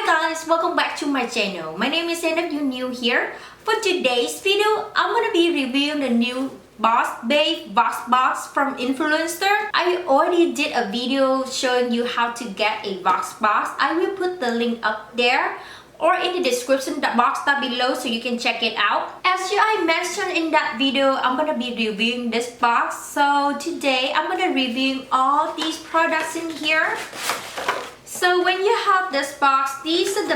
Hi guys, welcome back to my channel. My name is Anna if you're new here. For today's video, I'm gonna be reviewing the new Boss Babe Voxbox from Influenster. I already did a video showing you how to get a Voxbox. I will put the link up there or in the description box down below so you can check it out. As I mentioned in that video, I'm gonna be reviewing this box. So today I'm gonna review all these products in here. So when you have this box, these are the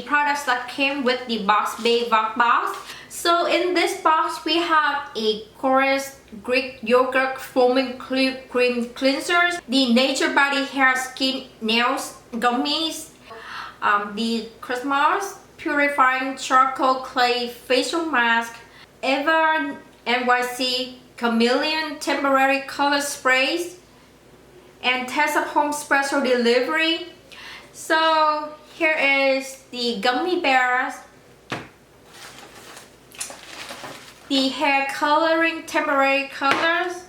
products that came with the Boss Babe Voxbox. So in this box, we have a Korres Greek Yogurt Foaming Cream Cleansers, the Nature Body Hair Skin Nails Gummies, the Christmas Purifying Charcoal Clay Facial Mask, Eva NYC Chameleon Temporary Color Sprays, and Test of Home Special Delivery. So here is the gummy bears, the hair coloring temporary colors,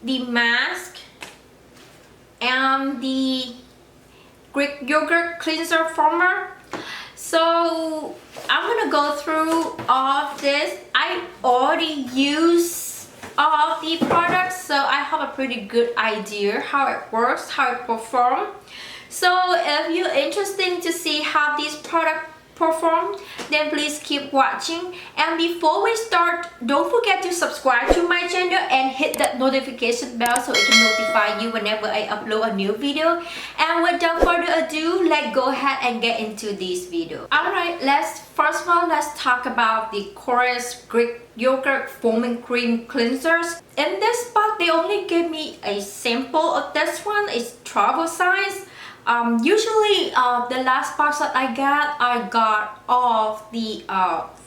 the mask, and the Greek Yogurt Cleanser Foamer. So I'm gonna go through all of this. I already used all of the products, so I have a pretty good idea how it works, how it performs. So if you're interested to see how these products perform, then please keep watching. And before we start, don't forget to subscribe to my channel and hit that notification bell so it can notify you whenever I upload a new video. And without further ado, let's go ahead and get into this video. Alright, first of all, let's talk about the Korres Greek Yogurt Foaming Cream Cleansers. In this box, they only gave me a sample of this one. It's travel size. Usually the last box that I got all of the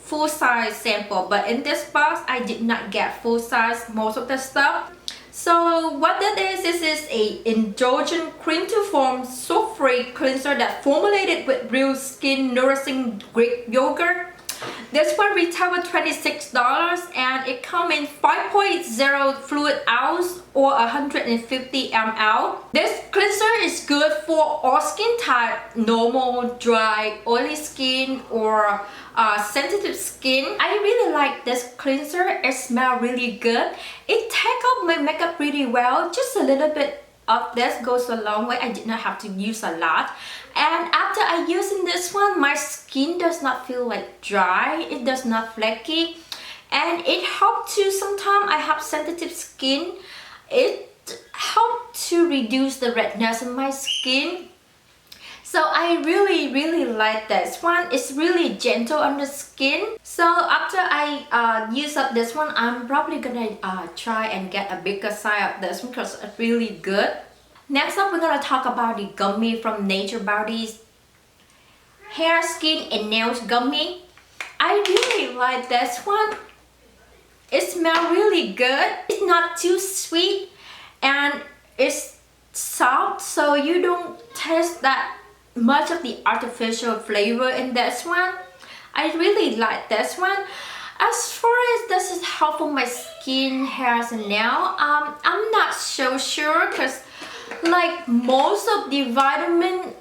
full size sample, but in this box I did not get full size most of the stuff. So what that is, this is a indulgent cream to foam soap-free cleanser that formulated with real skin nourishing Greek yogurt. This one retail at $26 and it comes in 5.0 fluid ounce or 150 ml. This cleanser is good for all skin type, normal, dry, oily skin or sensitive skin. I really like this cleanser. It smells really good. It takes off my makeup pretty well. Just a little bit of this goes a long way. I did not have to use a lot. And after I using this one, my skin does not feel like dry. It does not flaky. And it helps to, sometimes I have sensitive skin. It helps to reduce the redness in my skin. So I really like this one. It's really gentle on the skin. So after I use up this one, I'm probably gonna try and get a bigger size of this one because it's really good. Next up, we're gonna talk about the gummy from Nature Body's Hair, Skin, and Nails Gummy. I really like this one. It smells really good. It's not too sweet and it's soft, so you don't taste that much of the artificial flavor in this one. I really like this one. As far as this is helpful my skin, hairs, and nail, I'm not so sure because like most of the vitamin,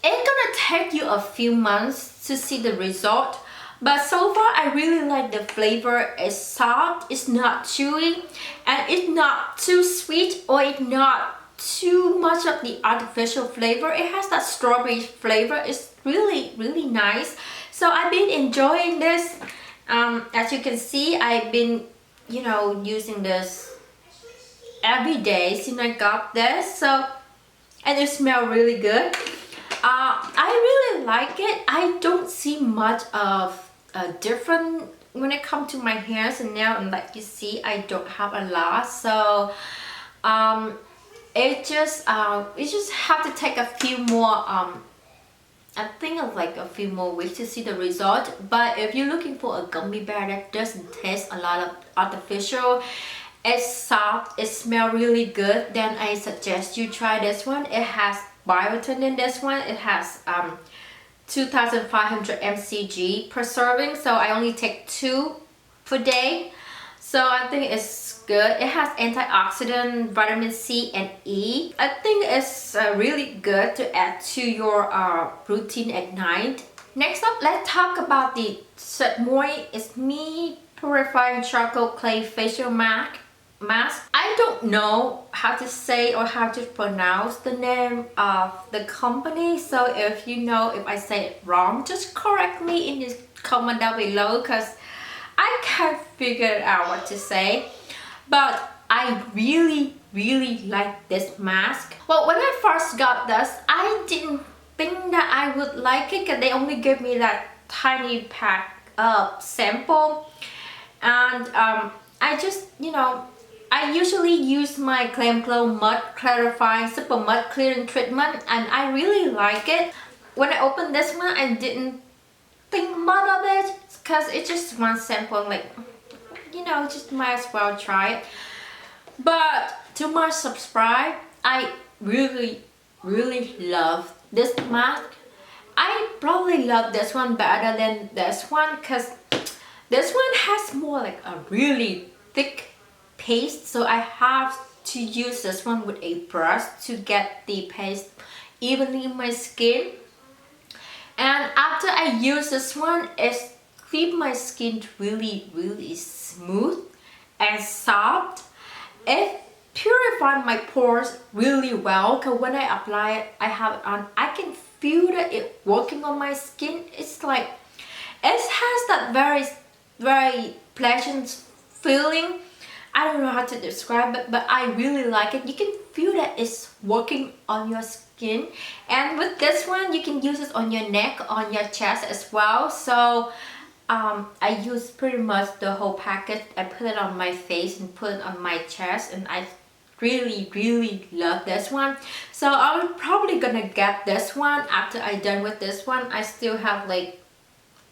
it's gonna take you a few months to see the result. But so far, I really like the flavor. It's soft, it's not chewy, and it's not too sweet or it's not too much of the artificial flavor. It has that strawberry flavor. It's really nice. So I've been enjoying this. As you can see, I've been using this every day since I got this. So, and it smells really good. I really like it. I don't see much of a difference when it comes to my hairs and nails, and like you see, I don't have a lot. So it just have to take a few more I think of like a few more weeks to see the result. But if you're looking for a gummy bear that doesn't taste a lot of artificial, it's soft, it smells really good, then I suggest you try this one. It has biotin in this one. It has 2,500 mcg per serving, so I only take 2 per day. So I think it's good. It has antioxidant, vitamin C and E. I think it's really good to add to your routine at night. Next up, let's talk about the Sweat More It's Me Purifying Charcoal Clay Facial Mask. I don't know how to say or how to pronounce the name of the company, so if you know if I say it wrong, just correct me in the comment down below, because I can't figure out what to say. But I really like this mask. Well, when I first got this, I didn't think that I would like it because they only gave me that tiny pack of sample, and I just, you know, I usually use my Glam Glow Mud Clarifying Super Mud Clearing Treatment, and I really like it. When I opened this one, I didn't think much of it because it's just one sample, like, you know, just might as well try it. But to my subscribe, I really love this mask. I probably love this one better than this one because this one has more like a really thick paste, so I have to use this one with a brush to get the paste evenly in my skin. And after I use this one, it keeps my skin really smooth and soft. It purifies my pores really well because when I apply it, I have it on, I can feel that it working on my skin. It's like, it has that very pleasant feeling. I don't know how to describe it, but I really like it. You can feel that it's working on your skin. And with this one, you can use it on your neck, on your chest as well. So I use pretty much the whole package. I put it on my face and put it on my chest, and I really love this one. So I'm probably gonna get this one after I'm done with this one. I still have like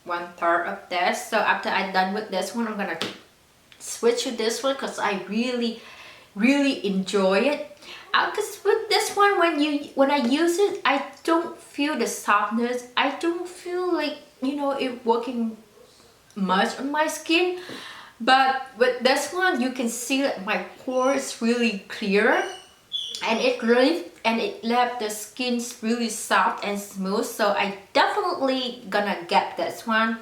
1/3 of this. So after I'm done with this one, I'm gonna switch to this one because I really enjoy it. Because with this one, when I use it, I don't feel the softness. I don't feel like, you know, it working much on my skin. But with this one, you can see that my pores is really clear, and it left the skin really soft and smooth. So I definitely gonna get this one.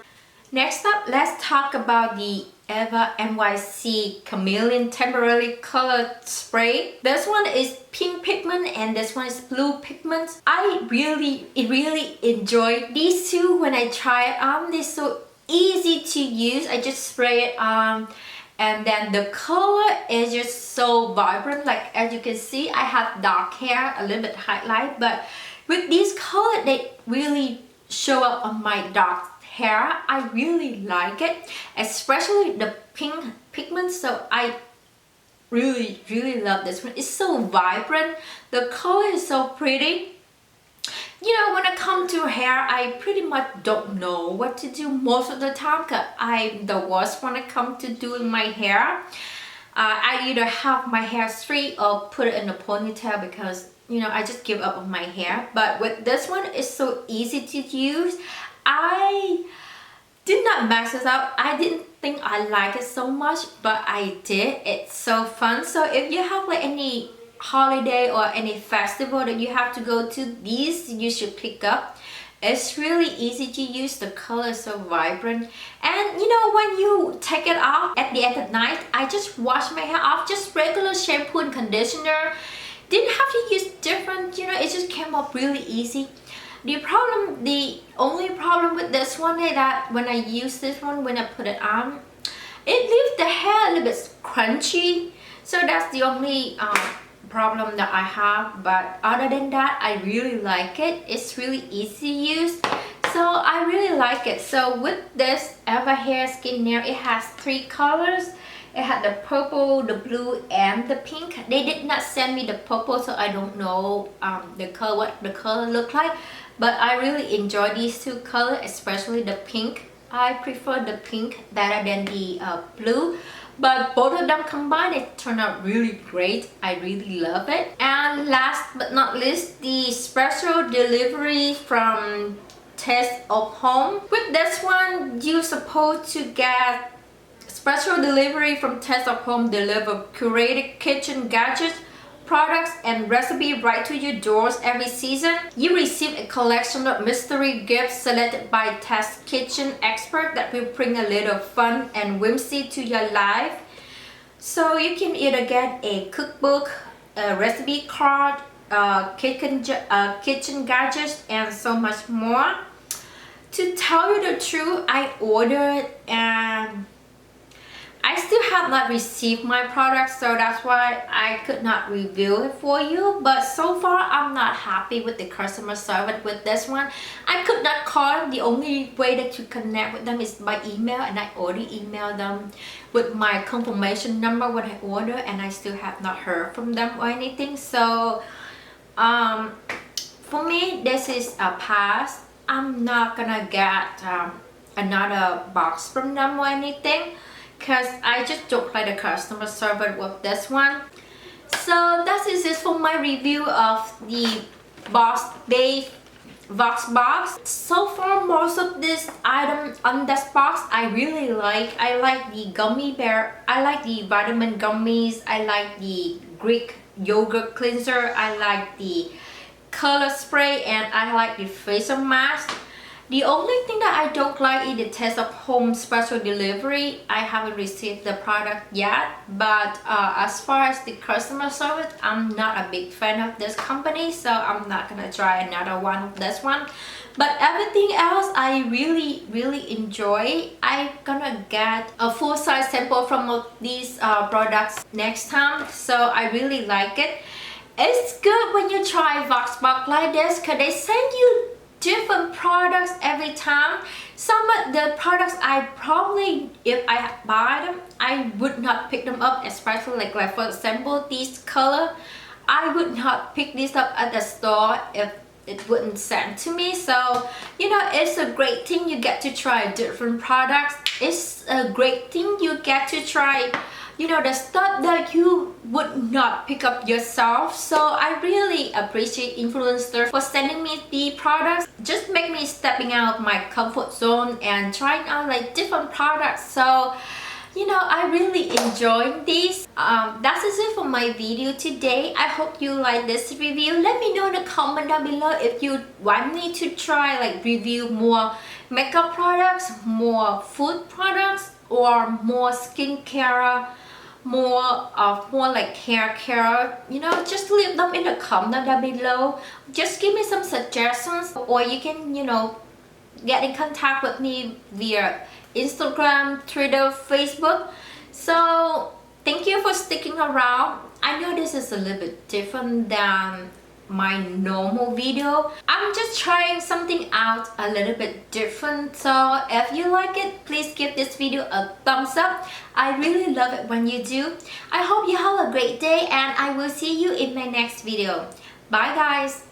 Next up, let's talk about the Eva NYC Chameleon Temporary Color Spray. This one is pink pigment and this one is blue pigment. I really enjoy these two when I try it on. They're so easy to use. I just spray it on, and then the color is just so vibrant. Like as you can see, I have dark hair, a little bit highlight, but with these colors, they really show up on my dark hair. I really like it, especially the pink pigment. So I really love this one. It's so vibrant. The color is so pretty. You know, when it comes to hair, I pretty much don't know what to do most of the time because I'm the worst when it comes to doing my hair. I either have my hair straight or put it in a ponytail because, you know, I just give up on my hair. But with this one, it's so easy to use. I did not mess it up. I didn't think I liked it so much, but I did. It's so fun. So if you have like any holiday or any festival that you have to go to, these you should pick up. It's really easy to use. The color is so vibrant, and you know, when you take it off at the end of the night, I just wash my hair off, just regular shampoo and conditioner. Didn't have to use different, you know, it just came up really easy. The only problem with this one is that when I use this one, when I put it on, it leaves the hair a little bit crunchy. So that's the only problem that I have. But other than that, I really like it. It's really easy to use. So I really like it. So with this Eva Hair Skin Nail, it has 3 colors. It had the purple, the blue, and the pink. They did not send me the purple, so I don't know the color, what the color look like. But I really enjoy these 2 colors, especially the pink. I prefer the pink better than the blue. But both of them combined, it turned out really great. I really love it. And last but not least, the special delivery from Taste of Home. With this one, you're supposed to get special delivery from Test of Home deliver curated kitchen gadgets, products and recipe right to your doors every season. You receive a collection of mystery gifts selected by Test kitchen expert that will bring a little fun and whimsy to your life. So you can either get a cookbook, a recipe card, kitchen gadgets and so much more. To tell you the truth, I ordered and I still have not received my product, so that's why I could not review it for you. But so far, I'm not happy with the customer service with this one. I could not call. The only way that you connect with them is by email, and I already emailed them with my confirmation number when I order, and I still have not heard from them or anything. So for me, this is a pass. I'm not gonna get another box from them or anything, because I just don't like the customer service with this one. So that is it for my review of the Voxbox. So far, most of this item on this box I really like. I like the gummy bear, I like the vitamin gummies, I like the Greek yogurt cleanser, I like the color spray, and I like the facial mask. The only thing that I don't like is the Test of Home special delivery. I haven't received the product yet, but as far as the customer service, I'm not a big fan of this company, so I'm not gonna try another one of this one. But everything else I really enjoy. I'm gonna get a full-size sample from these products next time, so I really like it. It's good when you try Voxbox like this, because they send you different products every time. Some of the products I probably, if I buy them, I would not pick them up, especially like for example these color. I would not pick these up at the store if it wouldn't send to me. So you know, it's a great thing you get to try different products. It's a great thing you get to try, you know, the stuff that you would not pick up yourself. So I really appreciate Influenster for sending me the products. Just make me stepping out of my comfort zone and trying out like different products. So you know, I really enjoyed these. That is it for my video today. I hope you like this review. Let me know in the comment down below if you want me to try like review more makeup products, more food products, or more skincare, more like hair care. You know, just leave them in the comment down below. Just give me some suggestions, or you can, you know, get in contact with me via Instagram, Twitter, Facebook. So thank you for sticking around. I know this is a little bit different than my normal video. I'm just trying something out a little bit different. So if you like it, please give this video a thumbs up. I really love it when you do. I hope you have a great day, and I will see you in my next video. Bye guys.